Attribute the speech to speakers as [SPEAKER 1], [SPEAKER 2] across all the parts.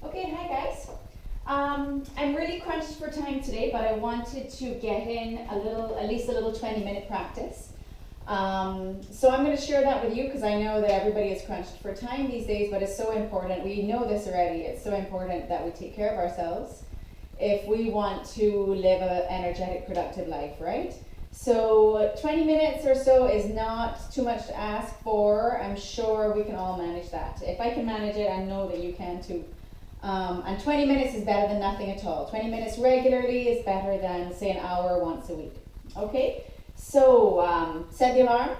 [SPEAKER 1] Okay, hi guys. I'm really crunched for time today, but I wanted to get in at least a little 20-minute practice. So I'm going to share that with you because I know that everybody is crunched for time these days, but it's so important. We know this already. It's so important that we take care of ourselves if we want to live an energetic, productive life, right? So 20 minutes or so is not too much to ask for. I'm sure we can all manage that. If I can manage it, I know that you can too. And 20 minutes is better than nothing at all. 20 minutes regularly is better than, say, an hour once a week. Okay? So set the alarm.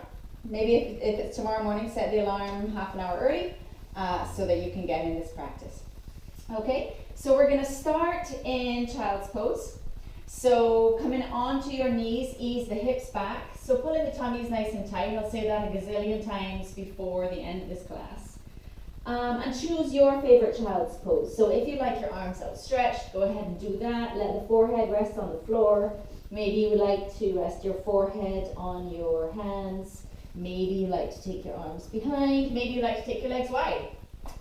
[SPEAKER 1] Maybe if it's tomorrow morning, set the alarm half an hour early so that you can get in this practice. Okay? So we're going to start in child's pose. So coming onto your knees, ease the hips back. So pulling the tummies nice and tight. I'll say that a gazillion times before the end of this class. And choose your favorite child's pose. So if you like your arms outstretched, go ahead and do that. Let the forehead rest on the floor. Maybe you would like to rest your forehead on your hands. Maybe you like to take your arms behind. Maybe you like to take your legs wide.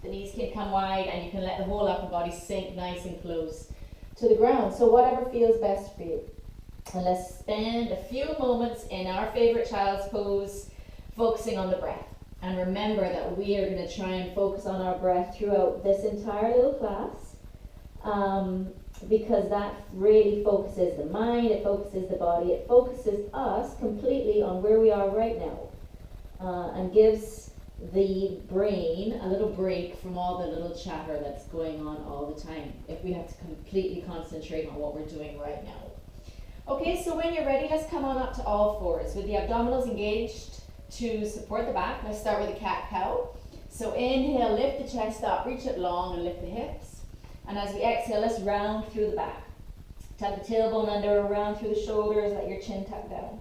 [SPEAKER 1] The knees can come wide and you can let the whole upper body sink nice and close to the ground. So whatever feels best for you. And let's spend a few moments in our favorite child's pose, focusing on the breath. And remember that we are going to try and focus on our breath throughout this entire little class because that really focuses the mind, it focuses the body, it focuses us completely on where we are right now and gives the brain a little break from all the little chatter that's going on all the time if we have to completely concentrate on what we're doing right now. Okay, so when you're ready, let's come on up to all fours with the abdominals engaged. To support the back, let's start with a cat-cow. So inhale, lift the chest up, reach it long and lift the hips. And as we exhale, let's round through the back. Tuck the tailbone under, round through the shoulders, let your chin tuck down.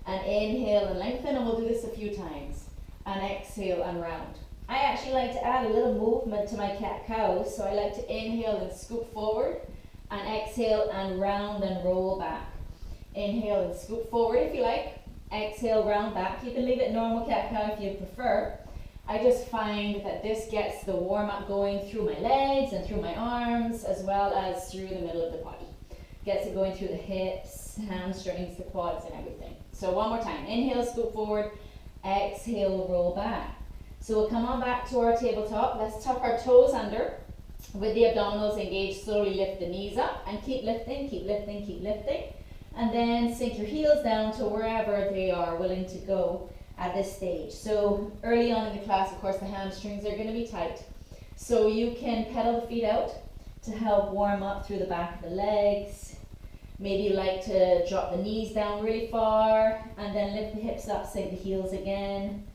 [SPEAKER 1] And inhale and lengthen, and we'll do this a few times. And exhale and round. I actually like to add a little movement to my cat-cow, so I like to inhale and scoop forward, and exhale and round and roll back. Inhale and scoop forward if you like. Exhale, round back. You can leave it normal cat-cow if you prefer. I just find that this gets the warm-up going through my legs and through my arms as well as through the middle of the body. Gets it going through the hips, hamstrings, the quads and everything. So one more time. Inhale, scoop forward. Exhale, roll back. So we'll come on back to our tabletop. Let's tuck our toes under with the abdominals engaged. Slowly lift the knees up and keep lifting, keep lifting, keep lifting. And then sink your heels down to wherever they are willing to go at this stage. So early on in the class, of course, the hamstrings are going to be tight. So you can pedal the feet out to help warm up through the back of the legs. Maybe you like to drop the knees down really far and then lift the hips up, sink the heels again.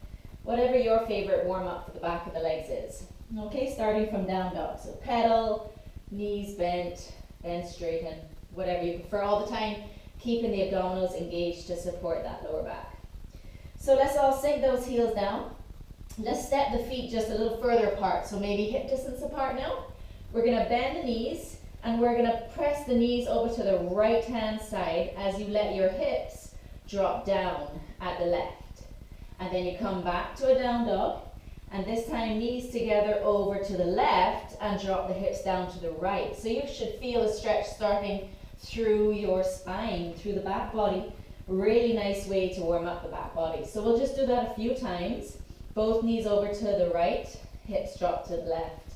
[SPEAKER 1] Whatever your favorite warm up for the back of the legs is. Okay, starting from down dog. So pedal, knees bent, then straighten, whatever you prefer all the time. Keeping the abdominals engaged to support that lower back. So let's all sink those heels down. Let's step the feet just a little further apart. So maybe hip distance apart now. We're going to bend the knees and we're going to press the knees over to the right hand side as you let your hips drop down at the left. And then you come back to a down dog. And this time knees together over to the left and drop the hips down to the right. So you should feel a stretch starting through your spine, through the back body. Really nice way to warm up the back body. So we'll just do that a few times. Both knees over to the right, hips drop to the left.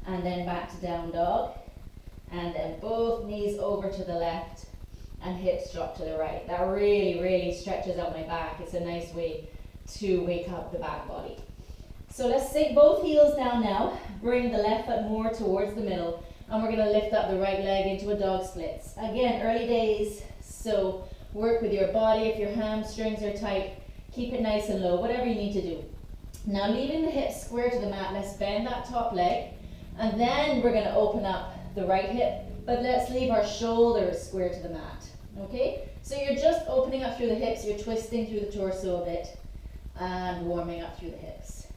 [SPEAKER 1] And then back to down dog. And then both knees over to the left and hips drop to the right. That really, really stretches out my back. It's a nice way to wake up the back body. So let's sink both heels down now. Bring the left foot more towards the middle. And we're going to lift up the right leg into a dog splits. Again, early days, so work with your body. If your hamstrings are tight, keep it nice and low, whatever you need to do. Now leaving the hips square to the mat, let's bend that top leg. And then we're going to open up the right hip, but let's leave our shoulders square to the mat. Okay? So you're just opening up through the hips, you're twisting through the torso a bit and warming up through the hips.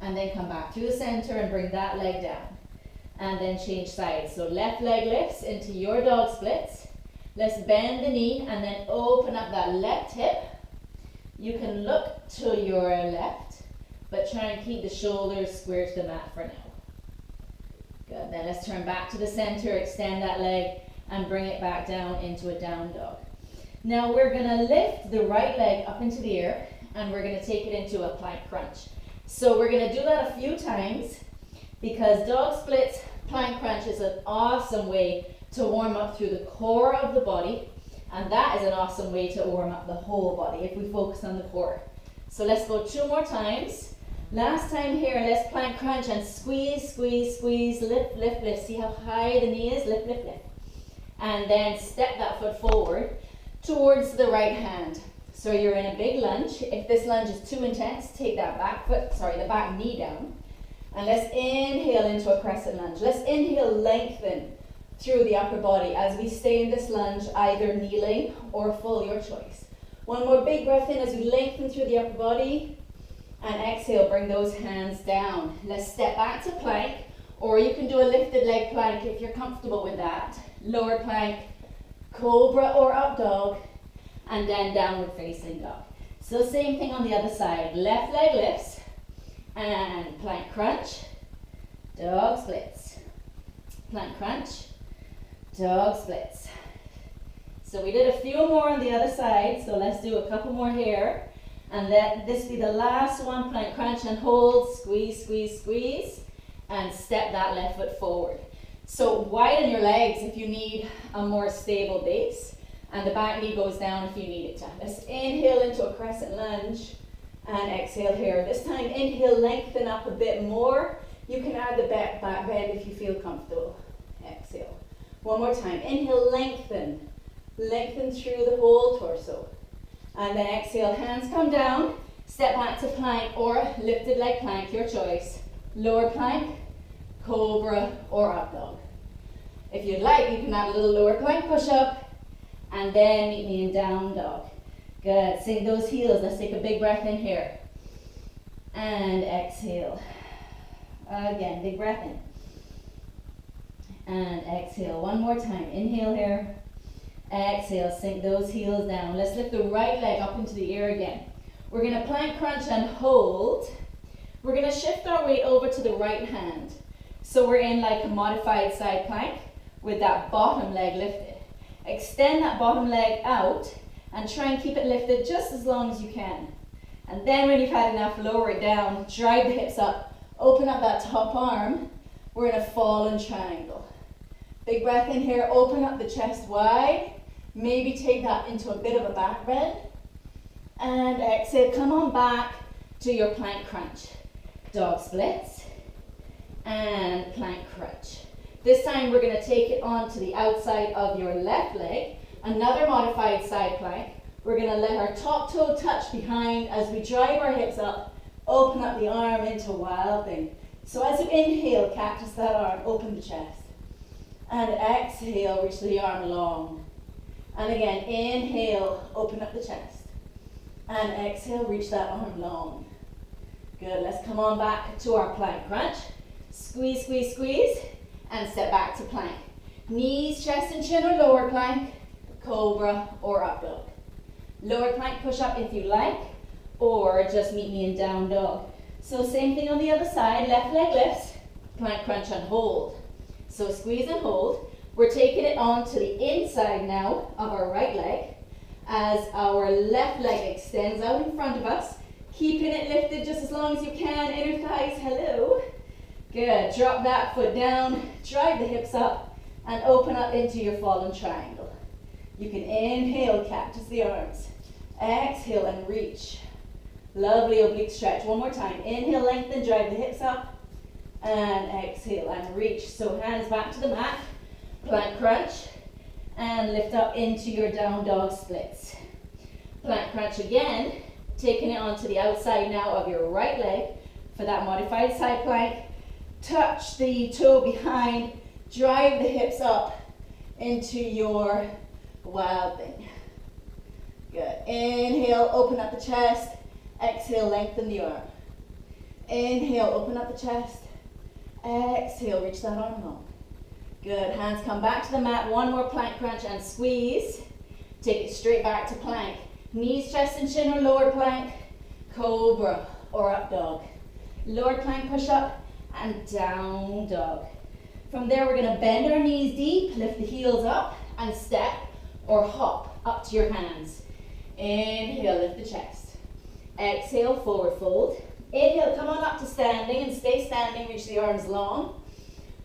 [SPEAKER 1] And then come back through the center and bring that leg down. And then change sides. So left leg lifts into your dog splits. Let's bend the knee and then open up that left hip. You can look to your left, but try and keep the shoulders square to the mat for now. Good. Good, then let's turn back to the center, extend that leg and bring it back down into a down dog. Now we're gonna lift the right leg up into the air and we're gonna take it into a plank crunch. So we're gonna do that a few times because dog splits, plank crunch is an awesome way to warm up through the core of the body, and that is an awesome way to warm up the whole body if we focus on the core. So let's go 2 more times. Last time here, let's plank crunch and squeeze, squeeze, squeeze, lift, lift, lift. See how high the knee is? Lift, lift, lift. And then step that foot forward towards the right hand. So you're in a big lunge. If this lunge is too intense, take that the back knee down. And let's inhale into a crescent lunge. Let's inhale, lengthen through the upper body as we stay in this lunge, either kneeling or full, your choice. One more big breath in as we lengthen through the upper body. And exhale, bring those hands down. Let's step back to plank, or you can do a lifted leg plank if you're comfortable with that. Lower plank, cobra or up dog, and then downward facing dog. So same thing on the other side. Left leg lifts, and plank crunch, dog splits. Plank crunch, dog splits. So we did a few more on the other side, so let's do a couple more here. And let this be the last one, plank crunch and hold, squeeze, squeeze, squeeze, and step that left foot forward. So widen your legs if you need a more stable base, and the back knee goes down if you need it to. Let's inhale into a crescent lunge, and exhale here. This time, inhale, lengthen up a bit more. You can add the back bend if you feel comfortable. Exhale. One more time, inhale, lengthen. Lengthen through the whole torso. And then exhale, hands come down, step back to plank or lifted leg plank, your choice. Lower plank, cobra or up dog. If you'd like, you can add a little lower plank push up and then meet me in down dog. Good, sink those heels. Let's take a big breath in here. And exhale. Again, big breath in. And exhale, one more time. Inhale here. Exhale, sink those heels down. Let's lift the right leg up into the air again. We're going to plank crunch and hold. We're going to shift our weight over to the right hand. So we're in like a modified side plank with that bottom leg lifted. Extend that bottom leg out and try and keep it lifted just as long as you can. And then when you've had enough, lower it down, drive the hips up, open up that top arm. We're in a fallen triangle. Big breath in here, open up the chest wide. Maybe take that into a bit of a back bend. And exhale, come on back to your plank crunch. Dog splits and plank crunch. This time we're going to take it onto the outside of your left leg. Another modified side plank. We're going to let our top toe touch behind as we drive our hips up, open up the arm into wild thing. So as you inhale, cactus that arm, open the chest. And exhale, reach the arm long. And again, inhale, open up the chest. And exhale, reach that arm long. Good, let's come on back to our plank crunch. Squeeze, squeeze, squeeze, and step back to plank. Knees, chest, and chin or lower plank, cobra or up dog. Lower plank push up if you like, or just meet me in down dog. So same thing on the other side, left leg lifts, plank crunch and hold. So squeeze and hold. We're taking it on to the inside now of our right leg as our left leg extends out in front of us, keeping it lifted just as long as you can. Inner thighs, hello. Good, drop that foot down, drive the hips up, and open up into your fallen triangle. You can inhale, cactus the arms. Exhale and reach. Lovely oblique stretch. One more time. Inhale, lengthen, drive the hips up, and exhale and reach. So hands back to the mat. Plank crunch and lift up into your down dog splits. Plank crunch again, taking it onto the outside now of your right leg for that modified side plank. Touch the toe behind, drive the hips up into your wild thing. Good. Inhale, open up the chest. Exhale, lengthen the arm. Inhale, open up the chest. Exhale, reach that arm long. Good, hands come back to the mat. One more plank crunch and squeeze. Take it straight back to plank. Knees, chest, and chin or lower plank. Cobra or up dog. Lower plank push up and down dog. From there, we're gonna bend our knees deep, lift the heels up, and step or hop up to your hands. Inhale, lift the chest. Exhale, forward fold. Inhale, come on up to standing and stay standing, reach the arms long.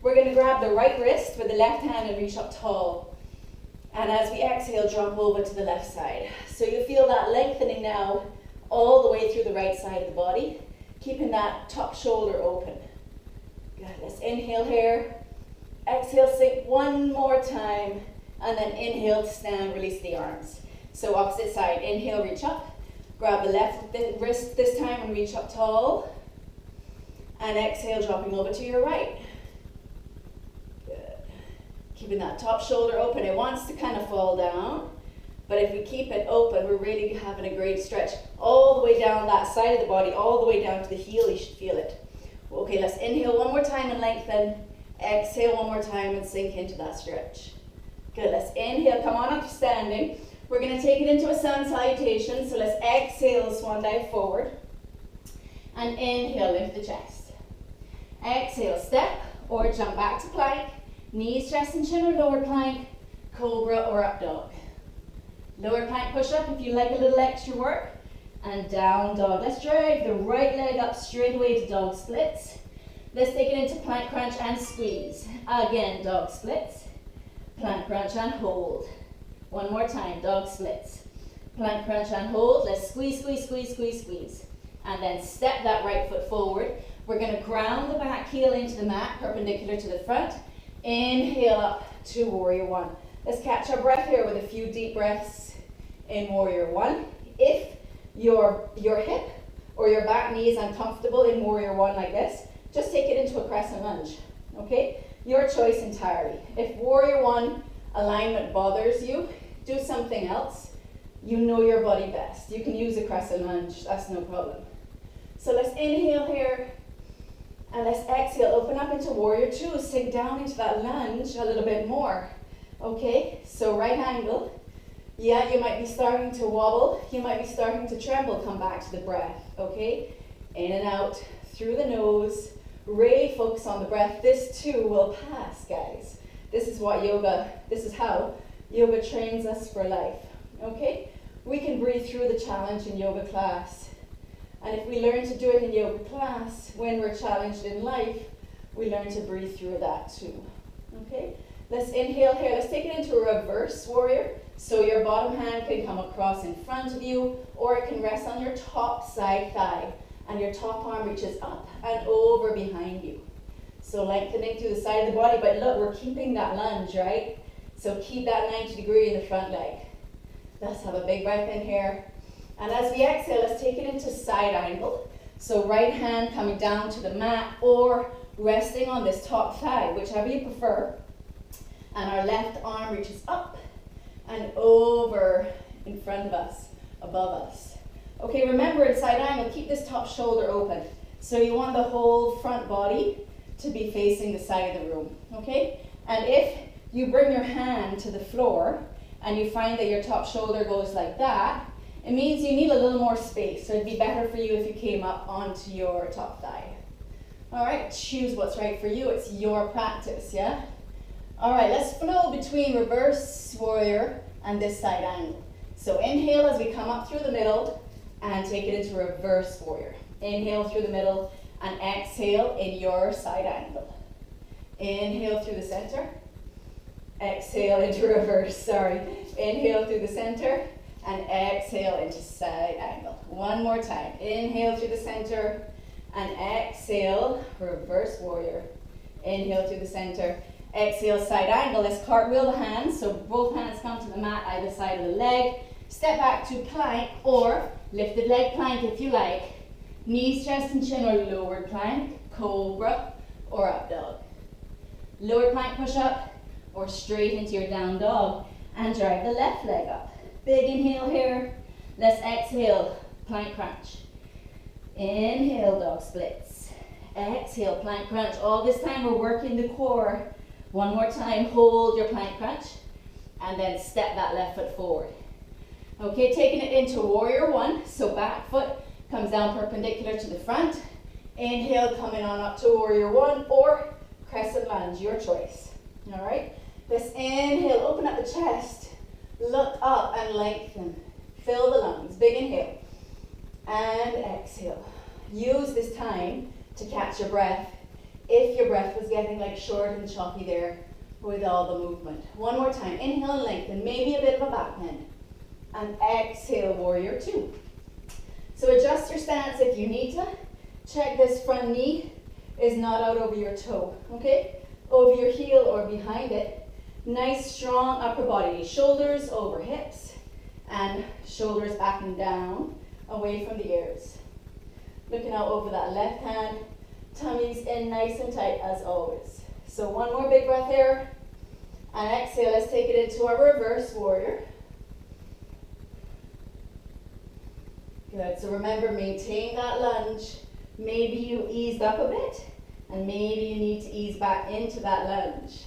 [SPEAKER 1] We're gonna grab the right wrist with the left hand and reach up tall. And as we exhale, drop over to the left side. So you feel that lengthening now all the way through the right side of the body, keeping that top shoulder open. Good, let's inhale here. Exhale, sink one more time. And then inhale to stand, release the arms. So opposite side, inhale, reach up. Grab the left wrist this time and reach up tall. And exhale, dropping over to your right. Good. Keeping that top shoulder open. It wants to kind of fall down. But if we keep it open, we're really having a great stretch all the way down that side of the body, all the way down to the heel. You should feel it. Okay, let's inhale one more time and lengthen. Exhale one more time and sink into that stretch. Good, let's inhale, come on up to standing. We're going to take it into a sun salutation. So let's exhale, swan dive forward. And inhale, lift the chest. Exhale, step or jump back to plank. Knees, chest and chin or lower plank. Cobra or up dog. Lower plank push up if you like a little extra work. And down dog. Let's drive the right leg up straight away to dog splits. Let's take it into plank crunch and squeeze. Again, dog splits. Plank crunch and hold. One more time, dog splits. Plank crunch and hold. Let's squeeze, squeeze, squeeze, squeeze, squeeze. And then step that right foot forward. We're going to ground the back heel into the mat, perpendicular to the front. Inhale up to warrior one. Let's catch our breath here with a few deep breaths in warrior one. If your hip or your back knee is uncomfortable in warrior one like this, just take it into a crescent lunge, okay? Your choice entirely. If warrior one alignment bothers you, do something else. You know your body best. You can use a crescent lunge, that's no problem. So let's inhale here, and let's exhale, open up into warrior two, sink down into that lunge a little bit more, okay? So right angle. Yeah, you might be starting to wobble, you might be starting to tremble, come back to the breath, okay? In and out, through the nose, really focus on the breath. This too will pass, guys. This is how yoga trains us for life, okay? We can breathe through the challenge in yoga class. And if we learn to do it in yoga class, when we're challenged in life, we learn to breathe through that too, okay? Let's inhale here, let's take it into a reverse warrior. So your bottom hand can come across in front of you, or it can rest on your top side thigh, and your top arm reaches up and over behind you. So lengthening through the side of the body, but look, we're keeping that lunge, right? So keep that 90 degree in the front leg. Let's have a big breath in here. And as we exhale, let's take it into side angle. So right hand coming down to the mat or resting on this top thigh, whichever you prefer. And our left arm reaches up and over in front of us, above us. Okay, remember in side angle, keep this top shoulder open. So you want the whole front body to be facing the side of the room, okay? And if you bring your hand to the floor and you find that your top shoulder goes like that, it means you need a little more space. So it'd be better for you if you came up onto your top thigh. All right, choose what's right for you. It's your practice, yeah? All right, let's flow between reverse warrior and this side angle. So inhale as we come up through the middle and take it into reverse warrior. Inhale through the middle and exhale in your side angle. Inhale through the center. Exhale into reverse, sorry. Inhale through the center and exhale into side angle. One more time. Inhale through the center and exhale, reverse warrior. Inhale through the center. Exhale, side angle. Let's cartwheel the hands. So both hands come to the mat, either side of the leg. Step back to plank or lifted leg plank if you like. Knees, chest and chin or lowered plank, cobra or up dog. Lower plank push up or straight into your down dog and drive the left leg up. Big inhale here. Let's exhale, plank crunch. Inhale, dog splits. Exhale, plank crunch. All this time we're working the core. One more time, hold your plank crunch and then step that left foot forward. Okay, taking it into warrior one. So back foot comes down perpendicular to the front. Inhale, coming on up to warrior one or crescent lunge. lunge, your choice. All right? Let's inhale, open up the chest, look up and lengthen. Fill the lungs, big inhale. And exhale. Use this time to catch your breath. If your breath was getting like short and choppy there with all the movement. One more time. Inhale and lengthen. Maybe a bit of a back bend. And exhale, warrior two. So adjust your stance if you need to. Check this front knee is not out over your toe. Okay? Over your heel or behind it. Nice, strong upper body. Shoulders over hips. And shoulders back and down. Away from the ears. Looking out over that left hand. Tummy's in nice and tight as always. So one more big breath here. And exhale, let's take it into our reverse warrior. Good, so remember, maintain that lunge. Maybe you eased up a bit, and maybe you need to ease back into that lunge.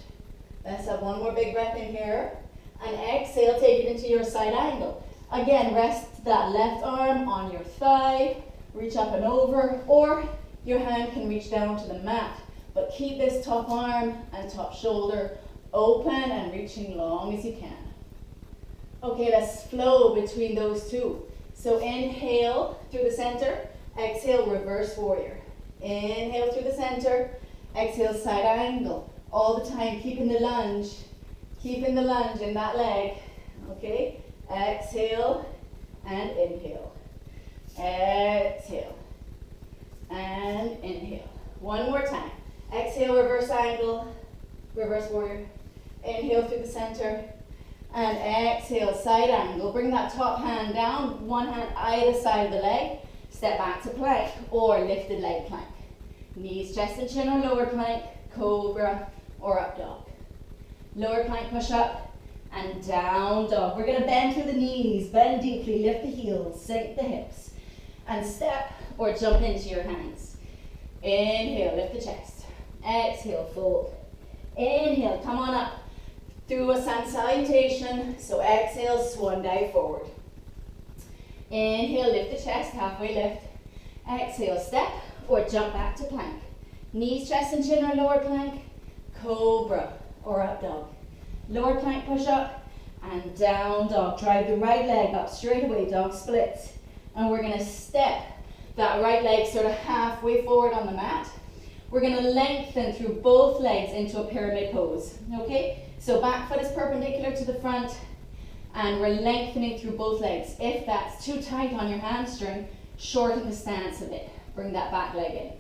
[SPEAKER 1] Let's have one more big breath in here. And exhale, take it into your side angle. Again, rest that left arm on your thigh. Reach up and over, or your hand can reach down to the mat. But keep this top arm and top shoulder open and reaching long as you can. Okay, let's flow between those two. So inhale through the center, exhale, reverse warrior. Inhale through the center, exhale, side angle. All the time, keeping the lunge in that leg. Okay, exhale and inhale. Exhale and inhale. One more time. Exhale, reverse angle, reverse warrior. Inhale through the center and exhale, side angle. Bring that top hand down, one hand either side of the leg. Step back to plank or lifted leg plank. Knees, chest and chin or lower plank, cobra or up dog. Lower plank push up and down dog. We're going to bend through the knees, bend deeply, lift the heels, sink the hips. And step or jump into your hands. Inhale, lift the chest. Exhale, fold. Inhale, come on up through a sun salutation. So exhale, swan dive forward. Inhale, lift the chest, halfway lift. Exhale, step or jump back to plank. Knees, chest and chin or lower plank, cobra or up dog. Lower plank push up and down dog. Drive the right leg up straight away, dog splits. And we're going to step that right leg sort of halfway forward on the mat. We're going to lengthen through both legs into a pyramid pose. Okay? So back foot is perpendicular to the front and we're lengthening through both legs. If that's too tight on your hamstring, shorten the stance a bit. Bring that back leg in.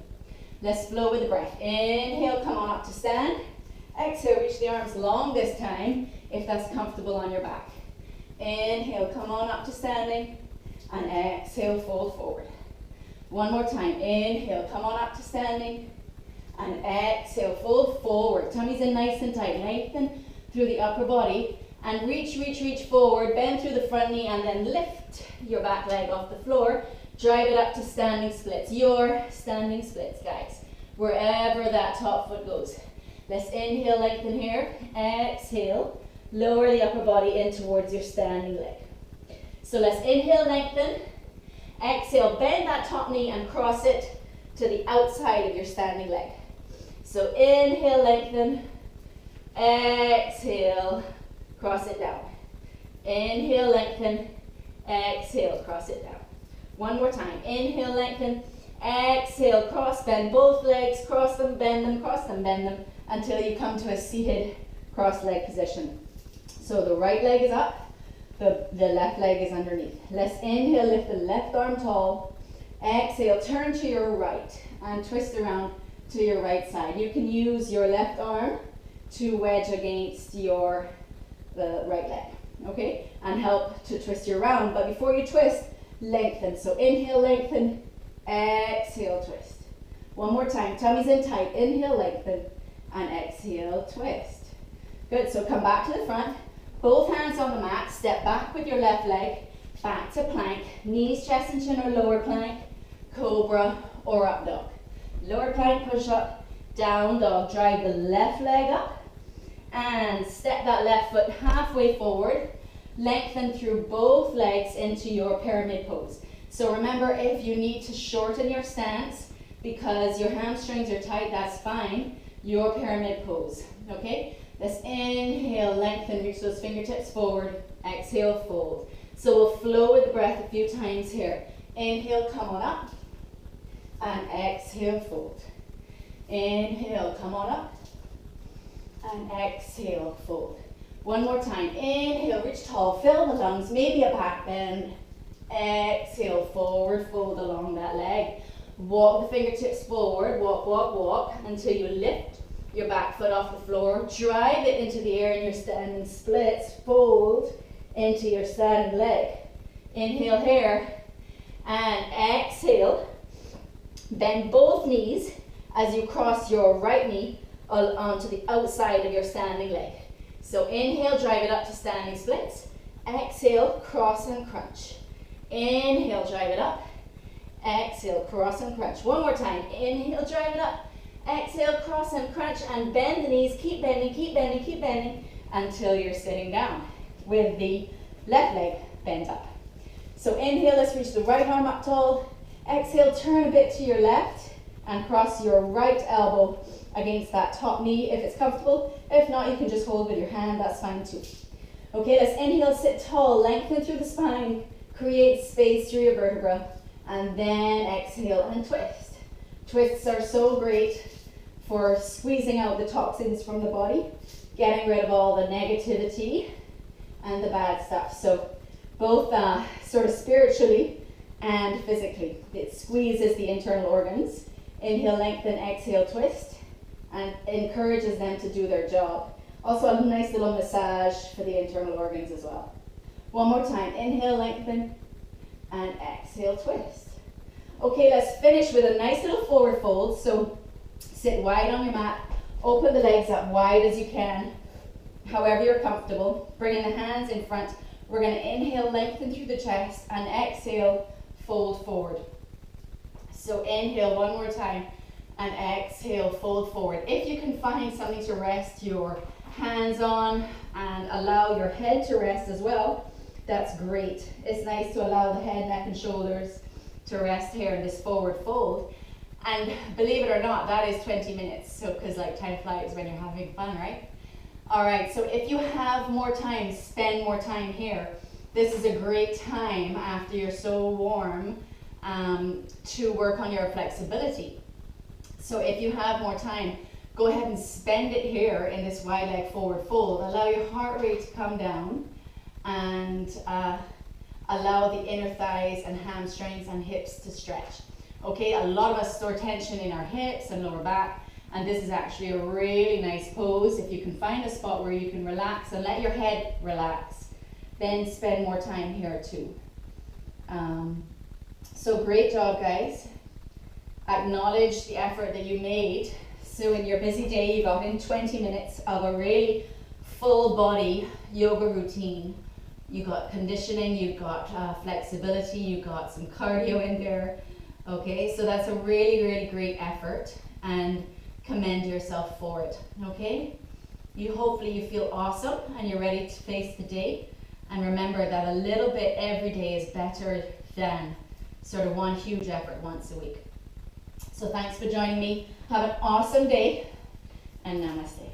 [SPEAKER 1] Let's flow with the breath. Inhale, come on up to stand. Exhale, reach the arms long this time if that's comfortable on your back. Inhale, come on up to standing. And exhale, fold forward. One more time. Inhale, come on up to standing. And exhale, fold forward. Tummy's in nice and tight. Lengthen through the upper body. And reach, reach, reach forward. Bend through the front knee and then lift your back leg off the floor. Drive it up to standing splits. Your standing splits, guys. Wherever that top foot goes. Let's inhale, lengthen here. Exhale, lower the upper body in towards your standing leg. So let's inhale, lengthen. Exhale, bend that top knee and cross it to the outside of your standing leg. So inhale, lengthen. Exhale, cross it down. Inhale, lengthen. Exhale, cross it down. One more time. Inhale, lengthen. Exhale, cross, bend both legs. Cross them, bend them, cross them, bend them until you come to a seated cross leg position. So the right leg is up. The left leg is underneath. Let's inhale, lift the left arm tall. Exhale, turn to your right and twist around to your right side. You can use your left arm to wedge against the right leg, okay? And help to twist you around. But before you twist, lengthen. So inhale, lengthen. Exhale, twist. One more time. Tummy's in tight. Inhale, lengthen. And exhale, twist. Good. So come back to the front. Both hands on the mat, step back with your left leg, back to plank, knees, chest and chin or lower plank, cobra or up dog. Lower plank, push up, down dog, drive the left leg up and step that left foot halfway forward, lengthen through both legs into your pyramid pose. So remember, if you need to shorten your stance because your hamstrings are tight, that's fine. your pyramid pose, okay? Let's inhale, lengthen, reach those fingertips forward, exhale, fold. So we'll flow with the breath a few times here. Inhale, come on up, and exhale, fold. Inhale, come on up, and exhale, fold. One more time, inhale, reach tall, fill the lungs, maybe a back bend. Exhale, forward fold along that leg. Walk the fingertips forward, walk, walk, walk, until you lift your back foot off the floor. Drive it into the air in your standing splits. Fold into your standing leg. Inhale here, and exhale. Bend both knees as you cross your right knee onto the outside of your standing leg. So inhale, drive it up to standing splits. Exhale, cross and crunch. Inhale, drive it up. Exhale, cross and crunch. One more time. Inhale, drive it up. Exhale, cross and crunch, and bend the knees. Keep bending, keep bending, keep bending until you're sitting down with the left leg bent up. So inhale, let's reach the right arm up tall. Exhale, turn a bit to your left and cross your right elbow against that top knee if it's comfortable. If not, you can just hold with your hand, that's fine too. Okay, let's inhale, sit tall, lengthen through the spine, create space through your vertebra, and then exhale and twist. Twists are so great for squeezing out the toxins from the body, getting rid of all the negativity and the bad stuff. So both sort of spiritually and physically. It squeezes the internal organs. Inhale, lengthen, exhale, twist, and encourages them to do their job. Also a nice little massage for the internal organs as well. One more time. Inhale, lengthen, and exhale, twist. Okay, let's finish with a nice little forward fold. So sit wide on your mat. Open the legs up wide as you can, however you're comfortable. Bringing the hands in front. We're going to inhale, lengthen through the chest, and exhale, fold forward. So inhale one more time, and exhale, fold forward. If you can find something to rest your hands on and allow your head to rest as well, that's great. It's nice to allow the head, neck, and shoulders to rest here in this forward fold. And believe it or not, that is 20 minutes. So, because like time flies when you're having fun, right? All right, so if you have more time, spend more time here. This is a great time after you're so warm to work on your flexibility. So if you have more time, go ahead and spend it here in this wide leg forward fold. Allow your heart rate to come down and allow the inner thighs and hamstrings and hips to stretch. Okay, a lot of us store tension in our hips and lower back, and this is actually a really nice pose. If you can find a spot where you can relax and let your head relax, then spend more time here too. So great job, guys. Acknowledge the effort that you made. So in your busy day, you got in 20 minutes of a really full body yoga routine. You got conditioning, you got flexibility, you got some cardio in there. Okay, so that's a really, really great effort, and commend yourself for it. Okay, hopefully you feel awesome and you're ready to face the day. And remember that a little bit every day is better than sort of one huge effort once a week. So thanks for joining me. Have an awesome day, and namaste.